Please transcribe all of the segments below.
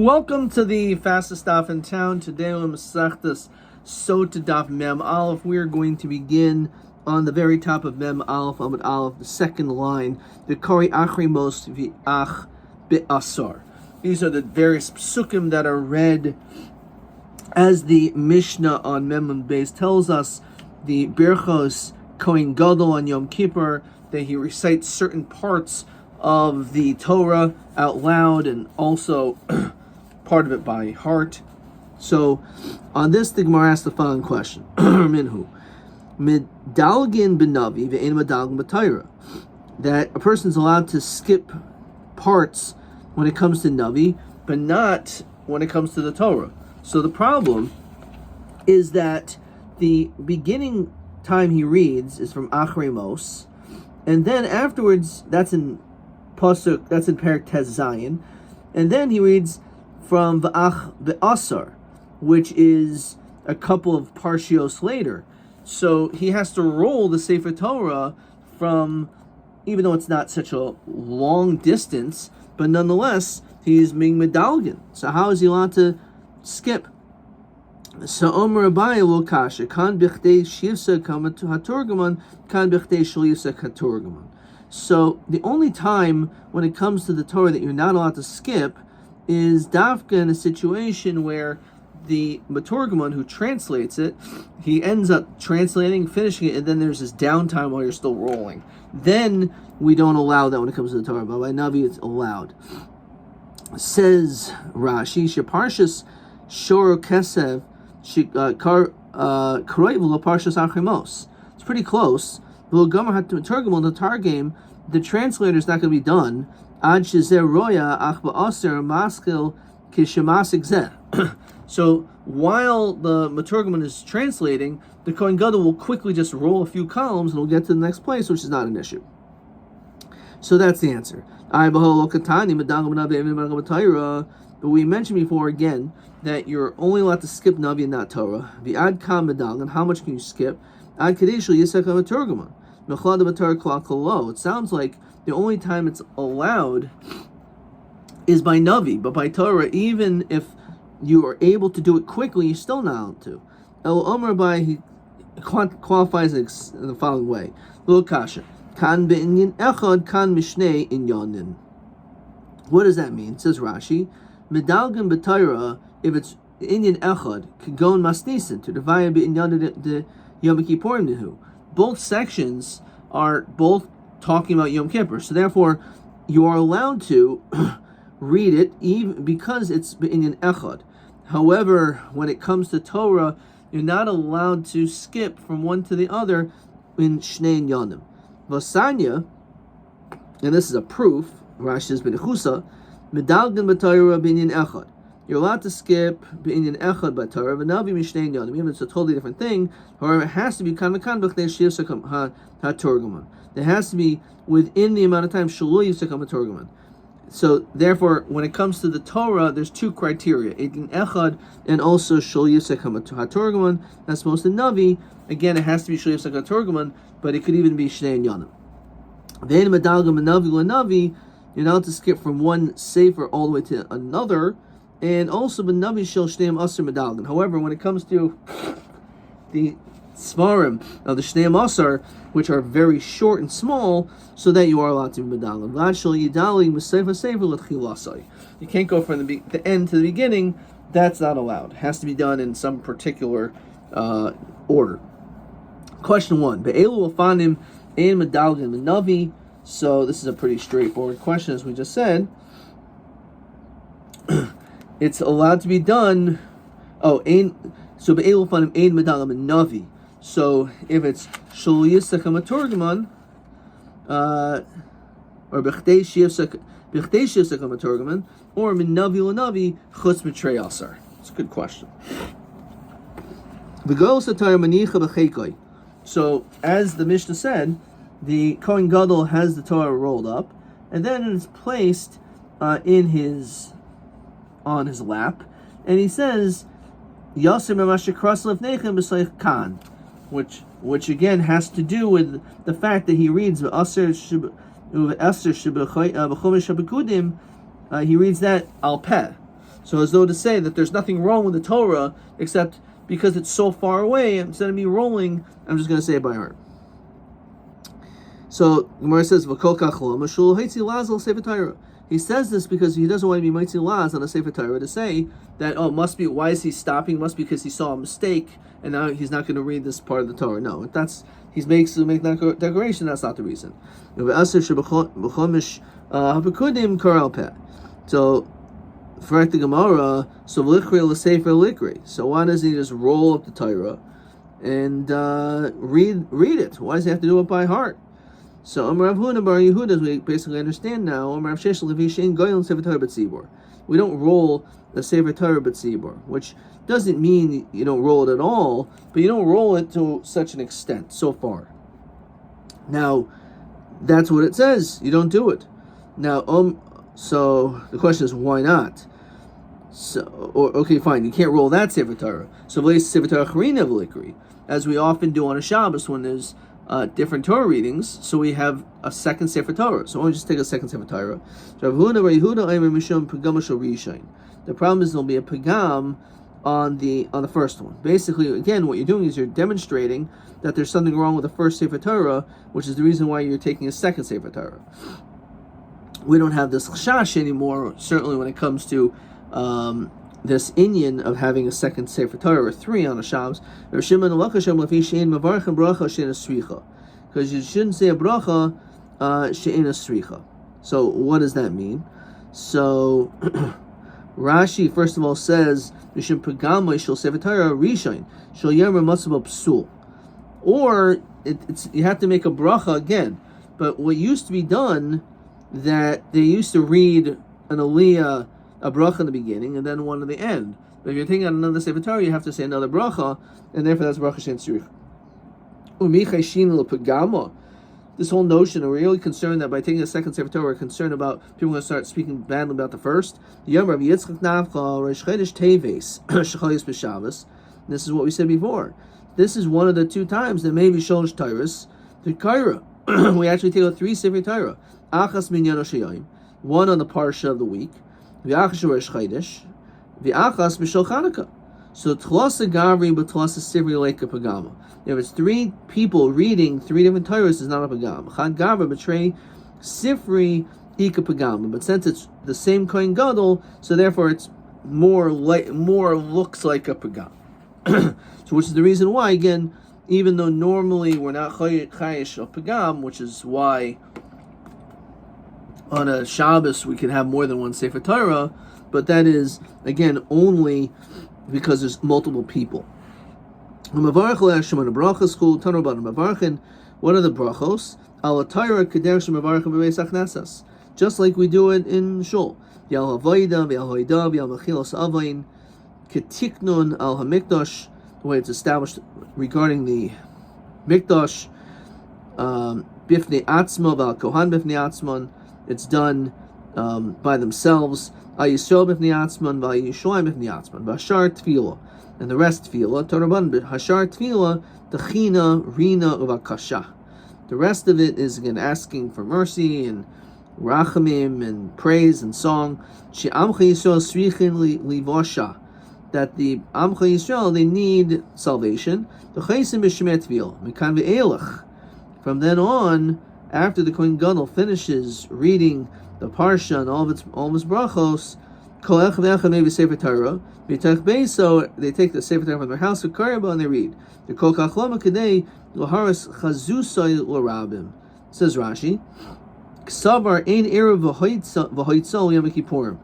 Welcome to the fastest daf in town. Today we're Masechtas Sotah daf Mem Aleph. We are going to begin on the very top of Mem Aleph, Amud Aleph, the second line. The Kori Achrimos V'ach Be'asar. These are the various psukim that are read as the Mishnah on Mem and Beis tells us. The Birchos Kohen Gadol on Yom Kippur, that he recites certain parts of the Torah out loud and also part of it by heart. So on this, the Gemara asks the following question: Minhu midalgin benavi ve'en medalgin b'Torah, that a person's allowed to skip parts when it comes to navi, but not when it comes to the Torah. So the problem is that the beginning time he reads is from Achremos, and then afterwards that's in Pasuk, that's in Perek Tes Zayin, and then he reads from V'ach Be'asar, which is a couple of parshios later. So he has to roll the Sefer Torah from, even though it's not such a long distance, but nonetheless, he's Ming Medalgin. So how is he allowed to skip? So Omer Rabbi will kasha, kan bichdei shivsa kamat hatorgaman, kan bichdei shlivsa hatorgaman. So the only time when it comes to the Torah that you're not allowed to skip is dafka in a situation where the Maturgaman who translates it, he ends up translating, finishing it, and then there's this downtime while you're still rolling. Then we don't allow that when it comes to the Torah, but by Navi it's allowed. Says Rashi, Sheparshas Shor Kesev Karoiv Parshas Achrimos. It's pretty close. The translator is not going to be done. So while the Maturgaman is translating, the Kohen Gadol will quickly just roll a few columns and we'll get to the next place, which is not an issue. So that's the answer. But we mentioned before again that you're only allowed to skip Navi and not Torah. The ad kam medang, and how much can you skip? Ad kadeshul yisek Maturgaman. It sounds like the only time it's allowed is by Navi, but by Torah, even if you are able to do it quickly, you're still not allowed to. El Omer Rabbi, he qualifies it in the following way: Lo kasha kan be'inyan echad kan mishnei inyanin. What does that mean? It says Rashi, medalgan b'Torah, if it's inyan echad, kagon masnisin to divide be'inyan de Yom Kippurim nehu. Both sections are both talking about Yom Kippur, so therefore you are allowed to read it even because it's in an echad. However, when it comes to Torah, you're not allowed to skip from one to the other in Shnei Yanim. Vasanya, and this is a proof, Rashi says B'nechusa, medalgan b'Torah b'inyan echad. You're allowed to skip b'inyan echad by Torah, v'navi mishnei yanim. Even if it's a totally different thing, however, it has to be kan v'kan b'chdei shivsakam ha-torgaman. It has to be within the amount of time shelo yivsakam ha-torgaman. So, therefore, when it comes to the Torah, there's two criteria: in echad and also shelo yivsakam ha-torgaman. That's supposed to Navi. Again, it has to be shelo yivsakam ha-torgaman, but it could even be shnei yanim. Then medalgam v'navi l'navi, you're not allowed to skip from one sefer all the way to another. And also, b'navi shel shneim asar medalgan. However, when it comes to the svarim of the shneim asar, which are very short and small, so that you are allowed to be medalgan. Vlad shel yidali m'sefer sefer l'tchilasai. You can't go from the end to the beginning. That's not allowed. It has to be done in some particular order. Question 1: Be'elu afanim ein medalgan b'navi. So this is a pretty straightforward question, as we just said. It's allowed to be done. So be'elu fanim ein medalgam navi. So if it's shel yisakam hatorgaman, or b'chdei shivsakam hatorgaman, or min navi l'navi chutz mitrei asar. It's a good question. V'gol satar manicha b'cheikoi. So as the Mishnah said, the Kohen Gadol has the Torah rolled up, and then it's placed on his lap, and he says, "Yasir memashikras lefnechem b'sleich kan," which again has to do with the fact that he reads "Aser he reads that al peh. So as though to say that there's nothing wrong with the Torah, except because it's so far away, instead of me rolling, I'm just going to say it by heart. So Gemara says, he says this because he doesn't want to be Maitzi Laz on a Sefer Torah to say that, must be, why is he stopping? Must be because he saw a mistake and now he's not going to read this part of the Torah. No, he makes that declaration, that's not the reason. So, for the Gemara, so why doesn't he just roll up the Torah and read it? Why does he have to do it by heart? So Rav Huna Bar Yehuda, as we basically understand now, we don't roll the Sefer Torah B'tzibur, which doesn't mean you don't roll it at all, but you don't roll it to such an extent so far. Now, that's what it says. You don't do it. Now, so the question is, why not? Okay, fine. You can't roll that Sefer Torah. So Sefer Torah Charina V'likri, as we often do on a Shabbos when there's different Torah readings, so we have a second Sefer Torah. So I'll just take a second Sefer Torah. The problem is there'll be a pagam on the first one. Basically, again, what you're doing is you're demonstrating that there's something wrong with the first Sefer Torah, which is the reason why you're taking a second Sefer Torah. We don't have this chashash anymore, certainly when it comes to this inyan of having a second Sefer Torah or three on a Shabbos, because you shouldn't say a bracha she'en a sricha. So what does that mean? So Rashi first of all says mishum pagama shel Sefer Torah rishon shel yomer matzah psul, or it's you have to make a bracha again. But what used to be done, that they used to read an aliyah, a bracha in the beginning, and then one at the end. But if you're taking out another Sefer Torah, you have to say another bracha, and therefore that's bracha she'en tzrich. This whole notion, we're really concerned that by taking a second Sefer Torah, we're concerned about people going to start speaking badly about the first. This is what we said before. This is one of the two times that maybe Sholosh Torahs to Kaira. We actually take out three Sefer Torah. Achas minyan sheyayim, one on the parsha of the week. V'achas Rosh Chodesh, v'achas b'shel Chanukah. So tlasa gavri b'tlasa sivri leika pagama. If it's three people reading three different Torahs, is not a pagama. Chad gavra b'trei sifri ika pagama. But since it's the same kohen gadol, so therefore it's more looks like a pagama. So which is the reason why, again, even though normally we're not chayish of pagam, which is why on a Shabbos we can have more than one Sefer Torah, but that is, again, only because there's multiple people. What are the brachos? Al Torah kedersh mevarach b'beis achnasas, just like we do it in shul. Yal havoida, v'yal hoida, v'yal mechilos avain, ketiknun al hamikdash, the way it's established regarding the mikdash, bifnei atzma v'al kohan bifnei atzman. It's done by themselves. Ayisrael b'fnei atzman, v'ayishloim b'fnei atzman, v'ashar tefillah, and the rest tefillah. Toraban b'hashar tefillah, techina, rina, uvakasha. The rest of it is again asking for mercy and rachamim and praise and song. She'amcha Yisrael srichin livosha, that the Amcha Yisrael, they need salvation. The chaysim b'shemei tefillah, mekan ve'elach. From then on, after the Kohen Gadol finishes reading the Parsha and all of his brachos, so they take the Sefer Torah from their house and they read. The Kol Kachlama Kadei Laharis Chazusay Larabim. Says Rashi, Ksavar Ein Erev V'Hoitzol Yom Kippurim.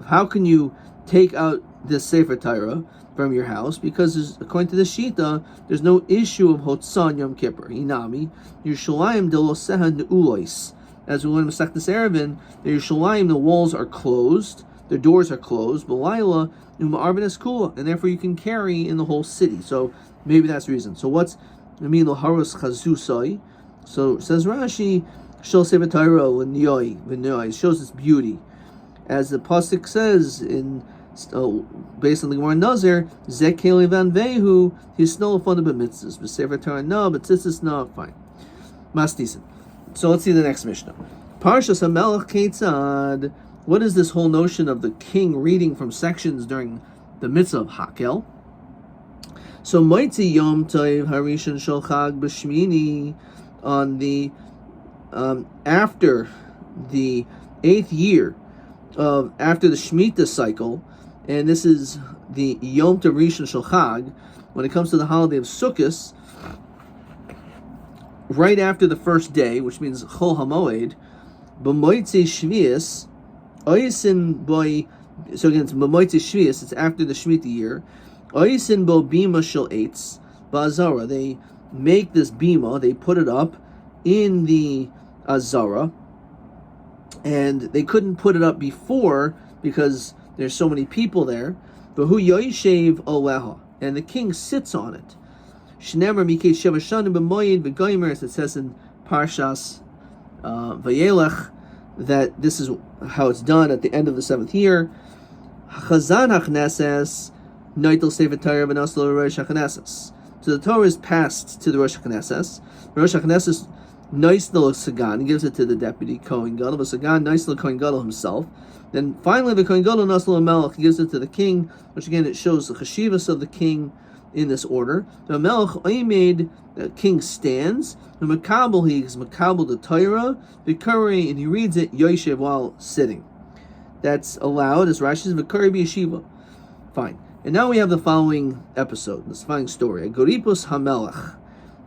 How can you take out this Sefer Torah from your house? Because according to the Shita, there's no issue of Hotzah Yom Kippur. Inami Yerushalayim Deloseha Neulois. As we learn in Masechtas Eruvin, the Yerushalayim, the walls are closed, the doors are closed, B'layla Uma'arvin Kula, and therefore you can carry in the whole city. So maybe that's the reason. So what's Nami Laharos Chazusai? So says Rashi, Shel Sefer Torah V'Niyoi, shows its beauty. As the pasuk says in based on the Gemara Nazir, Zekeli Van Vehu, he's no fun of mitzvahs, but Sefer Torah no, but tzitzis no, fine. Masdisen. So let's see the next Mishnah. Parshas HaMelech Ketzad What is this whole notion of the king reading from sections during the mitzvah of Hakel? So Moitzi Yom Tov Harishon Shel Chag B'Shmini, on the after the 8th year of after the Shemitah cycle, and this is the Yom Tov Rishon Shel Chag, when it comes to the holiday of Sukkot, right after the first day, which means Chol HaMoed, B'Moitzi Shvius, Oisin Boy. So again, it's B'Moitzi Shvius. It's after the Shemitah year. Oisin Bo Bima Shel Eitz Ba'Azara. They make this bima. They put it up in the Azara, and they couldn't put it up before because there's so many people there. V'hu Yoishev Oleha, and the king sits on it. Shnemer Mikei Sheva Shanim B'Moed B'Goymer, as it says in Parshas Vayelech, that this is how it's done at the end of the 7th year. Chazan HaKnesses Noitel Sefer Torah V'Noslo Rosh HaKnesses. So the Torah is passed to the Rosh HaKnesses. Rosh HaKnesses Noisel Sagan gives it to the deputy Kohen Gadol. But Sagan Noisel Kohen Gadol himself. Then finally the Kohen Gadol Nosel Melech gives it to the king, which again it shows the cheshivas of the king in this order. The Melech Oimed, the king stands. The Makabel, he is Makabel the Torah, the Kari, and he reads it Yoshev while sitting. That's allowed, as Rashi says, V'Kari B'Yeshiva. Fine. And now we have the following episode, this following story. Agripus HaMelech.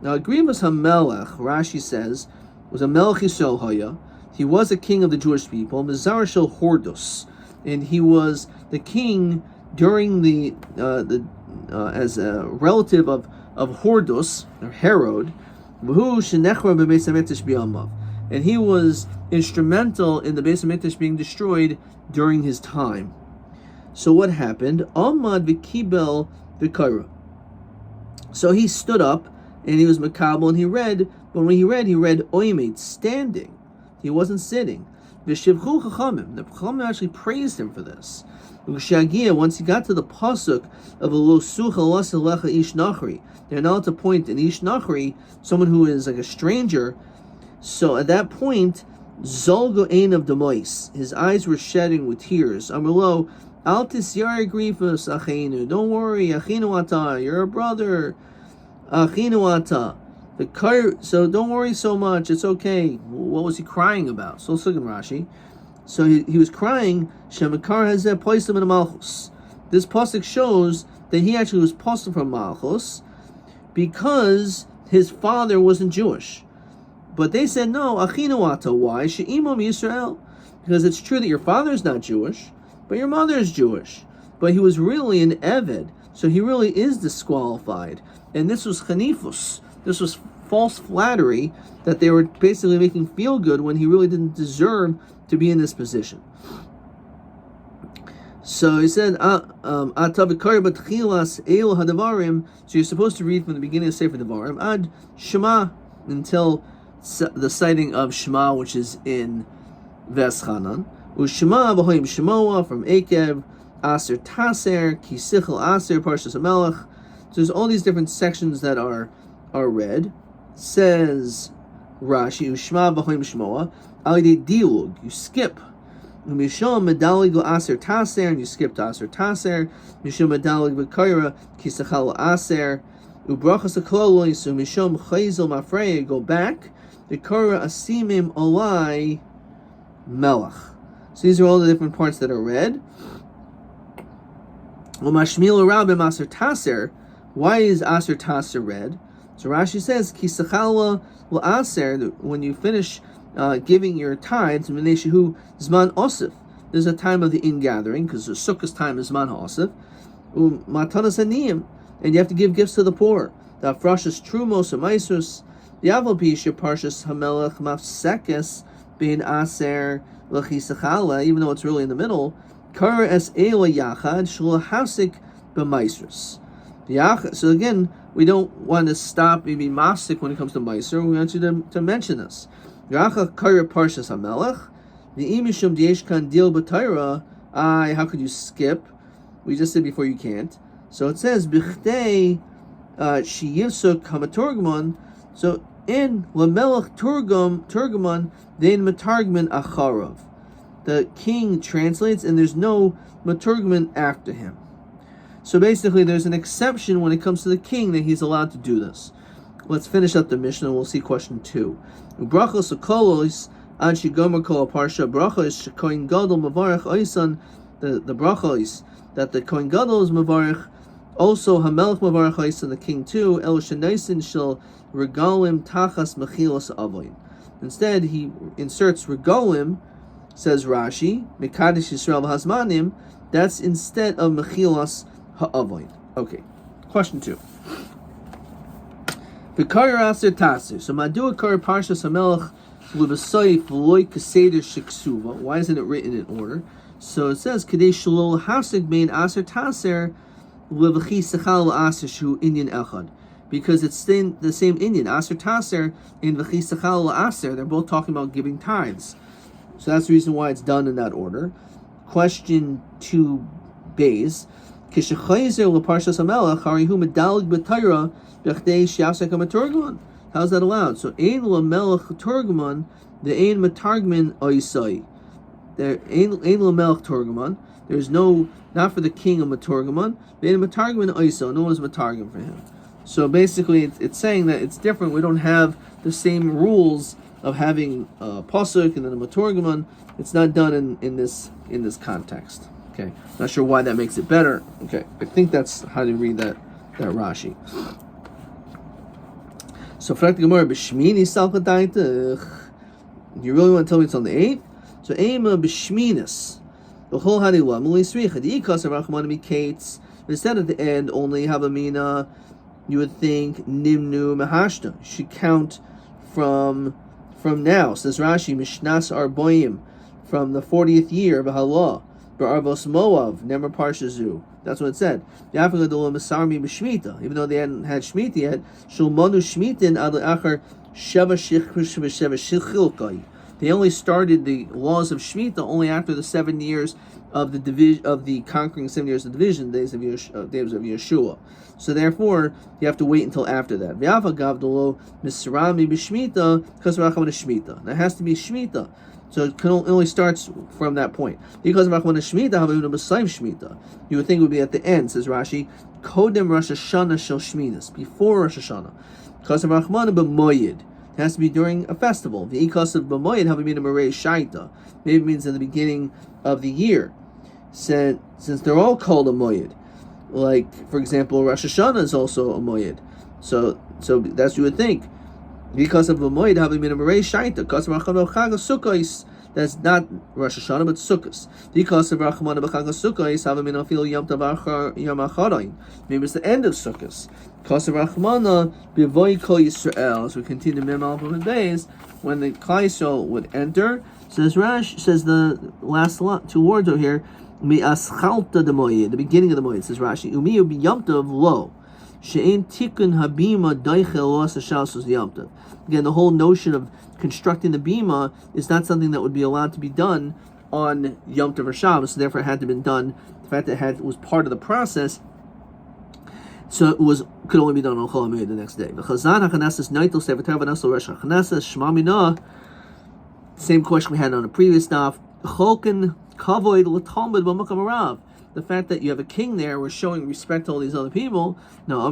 Now Agripus HaMelech, Rashi says, was a Melech Yisrael Haya. He was a king of the Jewish people, Mizar Shel Hordus, and he was the king during as a relative of Hordus, or Herod, and he was instrumental in the Beis HaMikdash being destroyed during his time. So what happened? Amad v'kibel v'kaira. So he stood up and he was makabel and he read. But when he read oimed, standing. He wasn't sitting. V'shivchu chachamim. The chachamim actually praised him for this. Once he got to the pasuk of a lo sucha lecha ish nachri, they're now to point an ish nachri, someone who is like a stranger. So at that point, zolgo ein of demois, his eyes were shedding with tears. Amrlo, al tisyar grifus achenu. Don't worry, achinu ata, you're a brother. Achinu ata. So don't worry so much. It's okay. What was he crying about? So look in Rashi. So he was crying. Shemakar hazeh poisem in Malchus. This pasuk shows that he actually was posted from Malchus because his father wasn't Jewish. But they said no. Achinu ata. Why? She'imam Yisrael. Because it's true that your father is not Jewish, but your mother is Jewish. But he was really an Eved, so he really is disqualified. And this was chanifus. This was false flattery that they were basically making feel good when he really didn't deserve to be in this position. So he said, so you're supposed to read from the beginning of Sefer Devarim, ad Shema, until the citing of Shema, which is in Veschanan. Ushema v'hoim Shemoa from Ekev, Aser Taser, Kisichel Aser, Parshas HaMelech. So there's all these different sections that are read. Says Rashi, Ushma v'hoim Shemoa, Alidei Diug, you skip. Mishom medalig aser taser, and you skip to aser taser. Mishom medalig v'kaira kisachal aser. Ubrachas akolois mishom chayzel mafreya, go back. The kara asimim olai melach. So these are all the different parts that are read. Umashmil rabim aser taser. Why is aser taser read? So Rashi says kisachal aser, when you finish giving your tithes, Meneshehu Zman Osif. There's a time of the ingathering, because the Sukkah's time is Zman Osif. Matanas Aniyim, and you have to give gifts to the poor. The Afrashas Trumos and Maisrus, the Avalpisha Parshas Hamelech Mafsekes Bein Aser Lachisachala, even though it's really in the middle. Kara Es Eila Yachad Shul Hasik B'Maisrus. So again, we don't want to stop maybe Masik when it comes to Meiser. We want you to mention this. Racha Kara Parshas HaMelech, the Imishum Dieshkan Dil B'Taira. How could you skip? We just said before you can't. So it says B'chtei Shiyivsuk Hamaturgman. So in Lamelech Turgman Dein Matargman Acharav. the king translates, and there's no maturgman after him. So basically, there's an exception when it comes to the king that he's allowed to do this. Let's finish up the Mishnah. We'll see question 2. Brachos akolos an shigomer kol parsha brachos shekoin gadol mavarich oisan. The brachos that the kohen gadol is mavarich. Also hamelech mavarich oisan, the king too. El shenaisin shel regalim tachas mechilos avoin. Instead, he inserts regalim. Says Rashi, mekadesh Yisrael v'hazmanim. That's instead of mechilos ha'avoin. Okay. Question 2. V'kar aser taser. So madu kar parshas hamelech l'v'soif loy kaseder shiksuva. Why isn't it written in order? So it says kadesh shalol hasig bein aser taser l'v'chi sechal aser shu inyan echad. Because it's the same Indian, aser taser and v'chi sechal aser. They're both talking about giving tithes. So that's the reason why it's done in that order. Question 2 base. How's that allowed? So ein lamelech turgman, the ein matargman oisai. There ein lamelech turgman. There's no, not for the king of matargman. The ein matargman oisai. No one's matargman for him. So basically, it's saying that it's different. We don't have the same rules of having a pasuk and then a maturgaman. It's not done in this context. Okay, not sure why that makes it better. Okay, I think that's how to read that Rashi. So fragt Gemara b'shmini salkadaitich. You really want to tell me it's on the 8th? So ema b'shminis. The whole hadilah muli sricha the ikas of rachmanami kates. Instead at the end only havamina. You would think nimnu mahashta should count from now. Says Rashi, Mishnas Arboim, from the 40th year of Halah, Ba'arvos Moav, Nemer Parshazu. That's what it said. Even though they hadn't had Shemitah yet, Shulmanu Shmitin Ad Achar Sheva Shilkai. They only started the laws of Shemitah only after the 7 years of the division of the conquering 7 years of division, days of Yeshua. So therefore, you have to wait until after that. Now it has to be Shemitah. So it only starts from that point. Because of Shemitah, you would think it would be at the end, says Rashi, Kodem Rosh Hashanah Shel Shminas, before Rosh Hashanah. Because of Rachmana b'moyed. It has to be during a festival. The ikas of b'moyed have been a marei shaita. Maybe it means in the beginning of the year. Since they're all called a moyed. Like, for example, Rosh Hashanah is also a moyed. So that's what you would think. Because of the moed having been a marei shaita, because of Rachmana b'chag sukkos, that's not Rosh Hashanah but Sukkos. Because of Rachmana b'chag sukkos having been a fil yom tov yom acharon. Maybe it's the end of Sukkos. Because of Rachmana b'voy kol Yisrael. As we continue Mem Aleph Amud Beis, when the Klal Yisrael would enter, says the last 2 words over here, mi'aschalta the moed, the beginning of the moed. Says Rashi, umiyu b'yom tov lo. She'en tikkun habima daichel los hashausos yom tov. Again, the whole notion of constructing the bima is not something that would be allowed to be done on Yom Tov or Shabbos, so therefore it had to be done. The fact that it was part of the process, so it could only be done on Chol HaMoed the next day. Same question we had on a previous daf. The fact that you have a king there, we're showing respect to all these other people. No,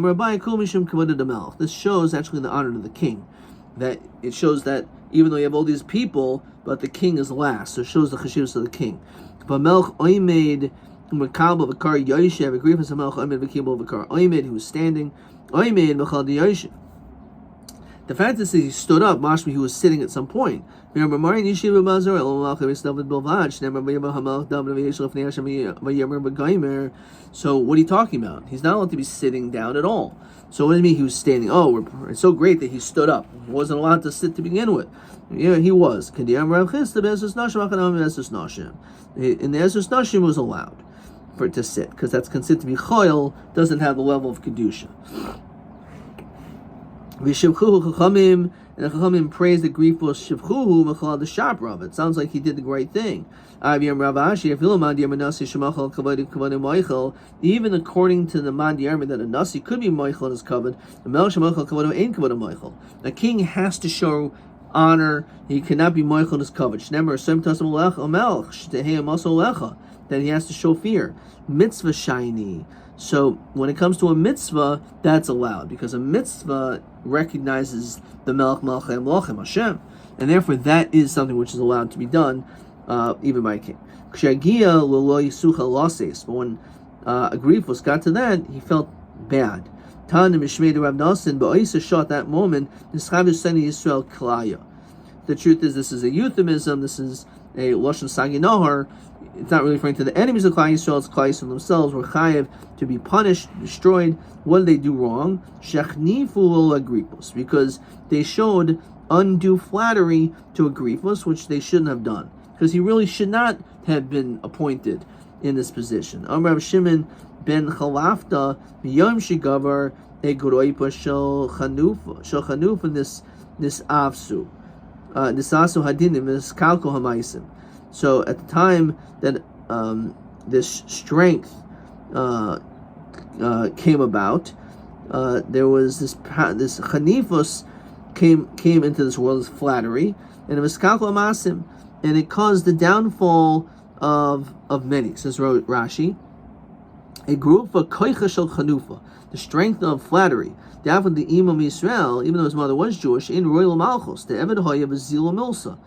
this shows actually the honor of the king. That it shows that even though you have all these people, but the king is last. So it shows the cheshivus of the king. He was standing. The fact that he stood up, mashmi, he was sitting at some point. So what are you talking about? He's not allowed to be sitting down at all. So what do you mean he was standing? Oh, it's so great that he stood up. He wasn't allowed to sit to begin with. Yeah, he was. In the Ezras Nashim was allowed for it to sit, because that's considered to be choil, doesn't have the level of kedusha. And the Chachamim praised the grief was Shivchuhu Mechalad the Shaprav. It sounds like he did the right thing. Even according to the Mad Yarmid that a Nasi could be Moichel in his covet, the king has to show honor. He cannot be moichel his covet. That he has to show fear. Mitzvah shiny. So when it comes to a mitzvah, that's allowed because a mitzvah recognizes the Melech Melchei Melachim Hashem, and therefore that is something which is allowed to be done, even by a king. But when Agripus got to that, he felt bad. At that moment, the truth is, this is a euphemism. This is a lashon saginahar. It's not really referring to the enemies of Klal Yisrael. It's Klal Yisrael themselves were chayev to be punished, destroyed. What did they do wrong? Shechnifu Agripus, because they showed undue flattery to Agripus, which they shouldn't have done, because he really should not have been appointed in this position. Amar Shimon ben Chalafta Yom Shigavar Egoroipa Shel Chanufa this Avsu Nisasu Hadinim this Kalko Hamaisim. So at the time that this strength came about, there was this Chanifus came into this world as flattery, and it was Kalko Hamasim, and it caused the downfall of many. Says Rashi, a group of koicha shel chanufa, the strength of flattery. Therefore, the imam Yisrael, even though his mother was Jewish, in royal malchus, the eved hoya v'zila milsa.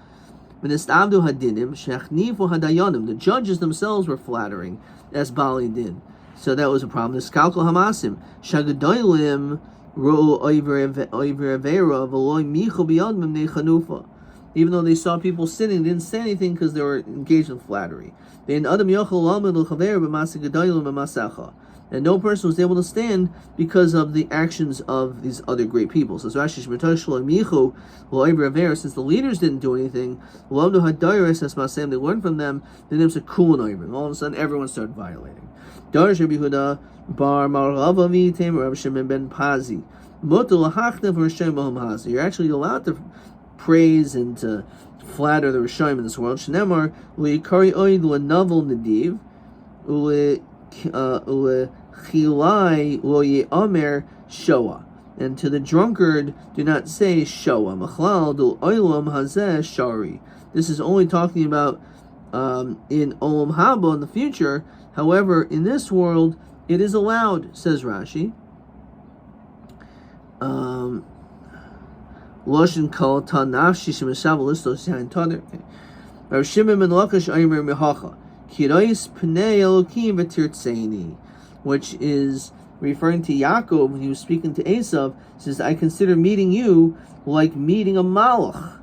V'nistabdu hadinim shechnifu hadayanim. The judges themselves were flattering as Bali din. So that was a problem. The skalkal hamasim shagadolim ro oiver avera v'loy michu biyadmim ne chanufa. Even though they saw people sinning, they didn't say anything because they were engaged in flattery. And no person was able to stand because of the actions of these other great people. So Rashi, since the leaders didn't do anything, they learned from them, then there's a cool and all of a sudden everyone started violating. You're actually allowed to praise and to flatter the Rishonim in this world. Shnemar liikari oid lenavel nediv ulechilai lo ye'amer shoah. And to the drunkard, do not say shoah. Machlal dul olam hazeh shari. This is only talking about in olam haba in the future. However, in this world, it is allowed, says Rashi. Loshin kol tanafshi shemeshav listos yain tader. Rav Shimon ben Lakish Aimer mehacha kirais pnei Elokim v'tirtzeini, which is referring to Yaakov when he was speaking to Esav. Says, "I consider meeting you like meeting a malach,"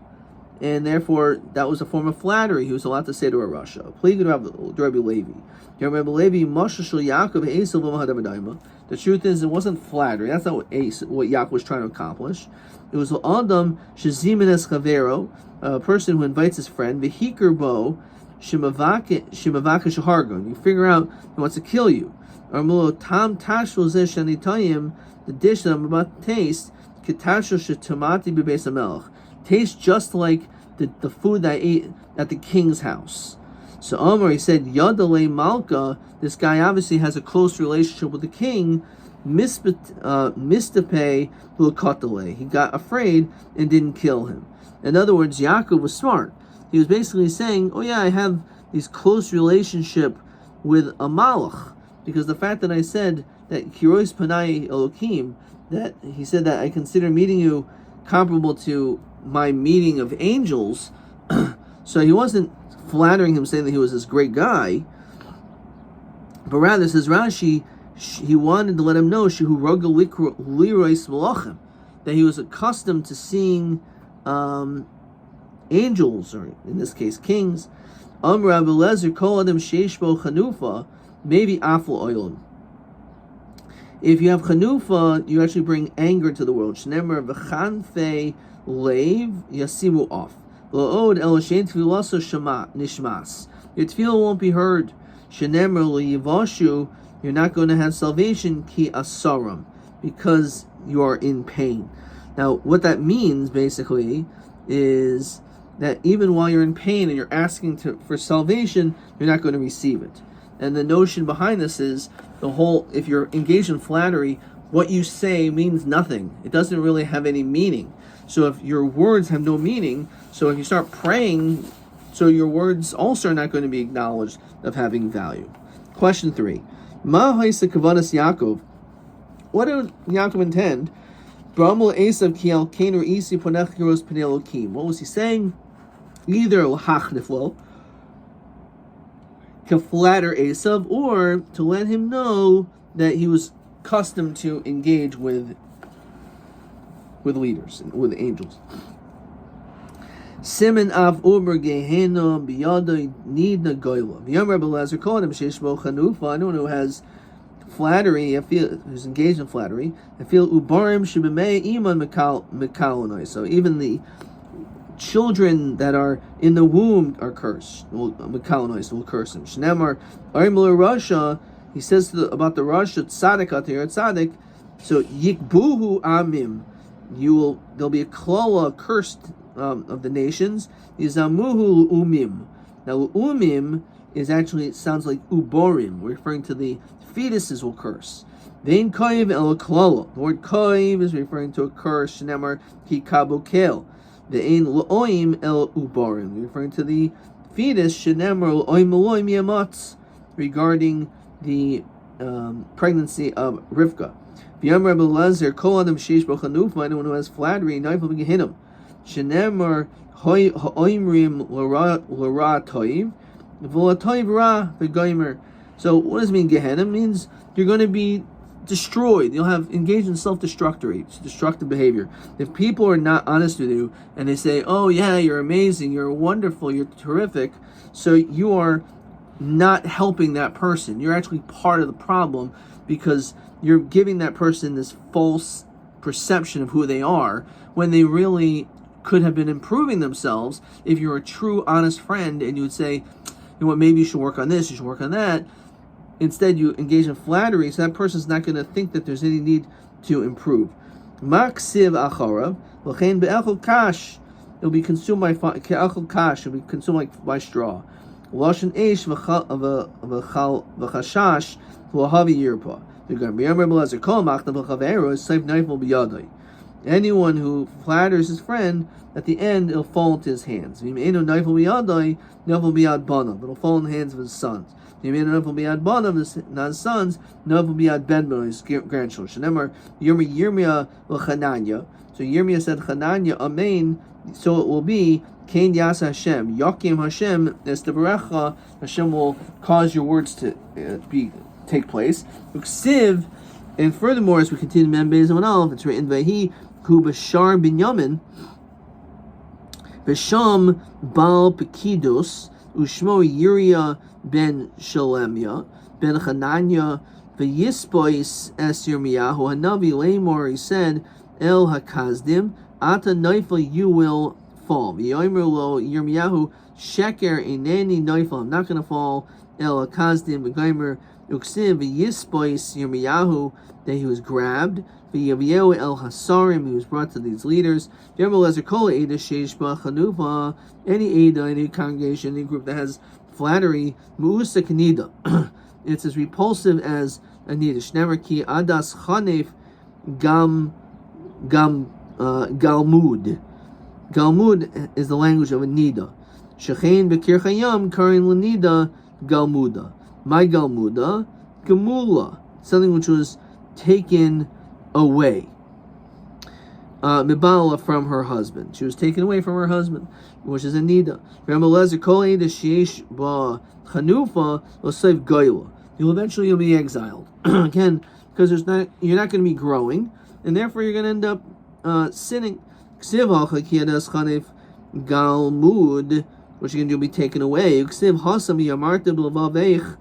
and therefore that was a form of flattery. He was allowed to say to a Rasha. Please Rabbi Levi. Rabbi Levi Mashashal Yaakov Esav l'mahadavadayma. The truth is, it wasn't flattery. That's not what Yaakov was trying to accomplish. It was Adam Shazimenes Chavero, a person who invites his friend, Vehikar Bo Shimavaka Shahargon. You figure out he wants to kill you. Armulo Tam Tashul Zeshanitayim, the dish that I'm about to taste, Kitashul Shatamati Bebes Amelch. Tastes just like the food that I ate at the king's house. So Omar, he said, Yadale Malka, this guy obviously has a close relationship with the king. Mistape Lukatale. He got afraid and didn't kill him. In other words, Yaakov was smart. He was basically saying, oh yeah, I have this close relationship with a malach. Because the fact that I said that Kirois Panai Elokim, that he said that I consider meeting you comparable to my meeting of angels, so he wasn't flattering him saying that he was this great guy, but rather, says Rashi, he wanted to let him know that he was accustomed to seeing angels, or in this case kings. Maybe afl oilim. If you have chanufa, you actually bring anger to the world. Shnemer v'chanfei leiv yasimu off. Lo'od el shein tfilaso nishmas. Your tefillah won't be heard. Shnemer liyivashu. You're not going to have salvation ki asaram, because you are in pain. Now, what that means basically is that even while you're in pain and you're asking for salvation, you're not going to receive it. And the notion behind this is if you're engaged in flattery what you say means nothing. It doesn't really have any meaning. So if your words have no meaning, so if you start praying, so your words also are not going to be acknowledged of having value. Question 3. Ma haisa kavanas Yaakov? What did Yaakov intend? Bramul Esav ki al kain isi ponech giros pnei Elokim. What was he saying? Either l'hachniflo, to flatter Esav, or to let him know that he was accustomed to engage with leaders, with angels. Simen av uber gehenom biyadoi nidna goyla. V'yom Rabbi Elazar called him sheshmo chanufa. Anyone who has flattery, who's engaged in flattery, I feel ubarim shebemei iman mekalonoi. So even the children that are in the womb are cursed. Mekalonoi will curse him. Shnemar arim Rasha. He says about the Rasha tzaddik atir tzaddik. So yikbuhu amim. There'll be a klola cursed of the nations. Yizamuhu umim. Now umim is actually, it sounds like uborim, referring to the fetuses will curse. Vein koiv el klola. The word koiv is referring to a curse. Shnemar ki kabukel. The ein lo'oim el uborim, referring to the fetus. Shnemar lo'oim lo'oim yamatz, regarding the pregnancy of Rivka. V'yam Rabbi Elazar kol adam sheish b'chanufa, anyone who has flattery, naifel b'gehinim. Shenemar ha'oimrim l'ra toiv, v'la toiv ra v'goimer. So what does it mean, Gehenna? It means you're going to be destroyed. You'll have engaged in destructive behavior. If people are not honest with you and they say, oh yeah, you're amazing, you're wonderful, you're terrific, so you are not helping that person. You're actually part of the problem, because you're giving that person this false perception of who they are when they really could have been improving themselves if you're a true, honest friend and you would say, you know what, maybe you should work on this, you should work on that. Instead, you engage in flattery, so that person's not going to think that there's any need to improve. Maksiv acharav, l'chein be'echol kash, it'll be consumed by ke'echol kash, it'll be consumed like by straw. Lashon eish v'chashash v'havi yirpa. Anyone who flatters his friend, at the end it'll fall into his hands. It'll fall in the hands of his sons. Not his sons, his grandchildren. So Yirmiyah said, Chananya, Amen, so it will be, Kain Yasa Hashem, Yakim Hashem, Estabarecha, Hashem will cause your words to take place. Uksiv, and furthermore, as we continue Mem Beis Amud Aleph, it's written, Vahi Hu Bashar Binyamin, Basham Baal Pekidus, Ushmo Yiriya ben Shalemya, ben Chananya, Vayispois es Yirmiyahu, Hanavi Lamor, he said, El Hakazdim, Ata Naifel, you will fall. V'yomer lo Yirmiyahu, Sheker ineni Naifel, I'm not going to fall. El Hakazdim, V'gomer Uksiv, V'yispois Yirmiyahu, that he was grabbed. V'yaviyehu el Hasarim, he was brought to these leaders. Rabbi Elazar kol Eda sheish ba chanufa, any Eda, any congregation, any group that has flattery, mu'usa kanida. It's as repulsive as a nida. Shnemer ki adas chanef galmud. Galmud is the language of a nida. Shechein b'kir chayam karin l'nida galmuda. My galmuda, gemula, something which was taken away. Mibala, from her husband. She was taken away from her husband, which is a nida. Rabbi Elazar kol eda sheish ba chanufa l'seiv goyla. You'll be exiled again, because you're not going to be growing, and therefore you're going to end up sinning. Ksiv halcha ki adas chanef galmud, which you'll be taken away. Ksiv hasam yamarta b'levaveich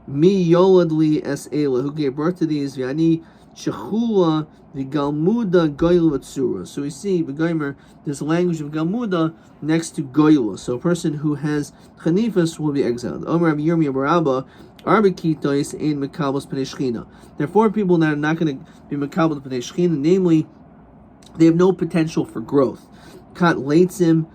mi yolad li es ela, who gave birth to these v'ani shechula v'galmuda goyla v'tzura. So we see v'goymer, this language of galmuda next to goyla. So a person who has chanifas will be exiled. Omer Rabbi Yirmiyah barabba arba kitois ein mekabos pnei shechina. There are 4 people that are not going to be mekabos pnei shechina, namely, they have no potential for growth. Kat leitzim,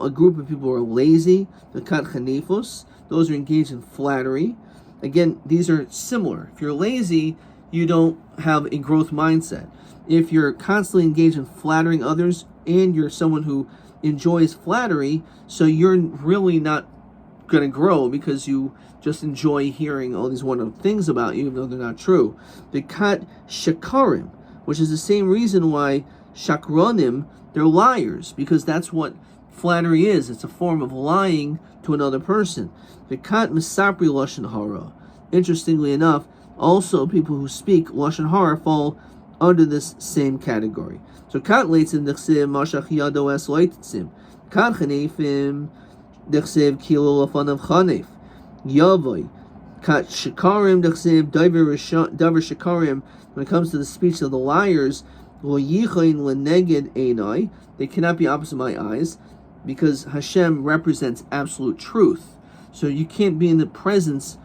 a group of people are lazy. The kat chanifos, those are engaged in flattery. Again, these are similar. If you're lazy, you don't have a growth mindset. If you're constantly engaged in flattering others and you're someone who enjoys flattery, so you're really not going to grow because you just enjoy hearing all these wonderful things about you, even though they're not true. Bekat shakarim, which is the same reason why shakronim, they're liars, because that's what flattery is. It's a form of lying to another person. Bekat misapri lashon hara. Interestingly enough, also people who speak lashon hara fall under this same category. So kat leitzim dechsev mashach yado es leitzim. Kat chanefim dechsev kilo lafanav chanef. Yavoy. Kat shikarim dechsev davar shikarim. When it comes to the speech of the liars, lo yichain leneged einai. They cannot be opposite my eyes, because Hashem represents absolute truth. So you can't be in the presence,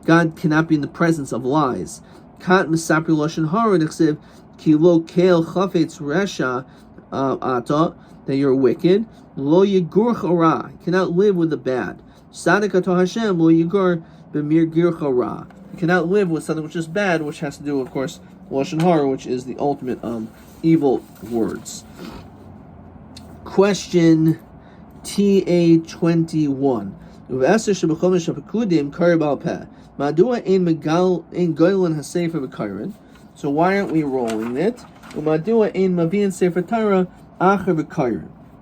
God cannot be in the presence of lies. Kat misapri lashon hara dechsev kilo kel chafetz resha ata, that you're wicked. Lo yigur chara, cannot live with the bad. Sadik ato Hashem lo yigur b'mir gir chara. You cannot live with something which is bad, which has to do, of course, lashon hara, which is the ultimate evil words. Question TA21. So why aren't we rolling it?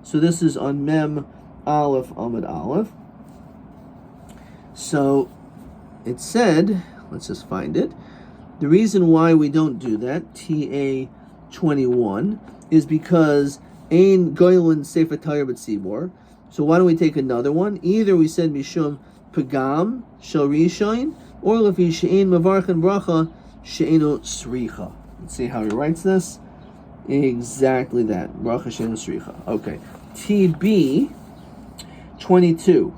So this is on Mem Aleph Amud Aleph. So it said, let's just find it. The reason why we don't do that, TA21, is because Ein Goylin Sefer Torah B'Tzibor. So why don't we take another one? Either we said Mishum Pagam Shel Rishain, or Lefi She'ein Mavarch and Bracha She'einu Sricha. Let's see how he writes this. Exactly that. Bracha She'einu Sricha. Okay. TB 22.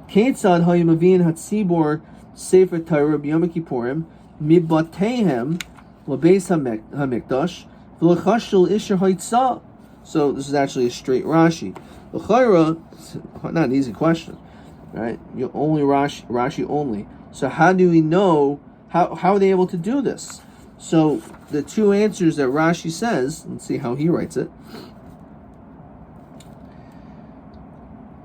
Ketzad Hayim Avin Hatzibor Sefer Torah B'Yom Kippurim Mibatehem L'Beis HaMikdash V'Lechashel Isher Haitzah. So this is actually a straight Rashi. L'chayra, not an easy question, right? You only Rashi only. So how do we know, how are they able to do this? So the two answers that Rashi says, let's see how he writes it.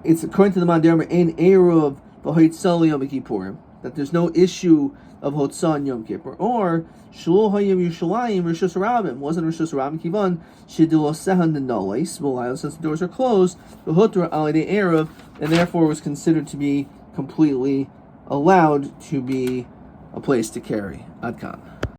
It's according to the Mandarma, Ein Eruv V'Hoitzah Yom Kippurim, that there's no issue of Hotzah and Yom Kippur, or Shelo Hayim Yerushalayim Rishus Rabim, wasn't Rishus Rabim Kivan Shedilo Sehan Denolis V'Layil, since the doors are closed, V'Hutra Alidei Erev, and therefore was considered to be completely allowed to be a place to carry. Adkan.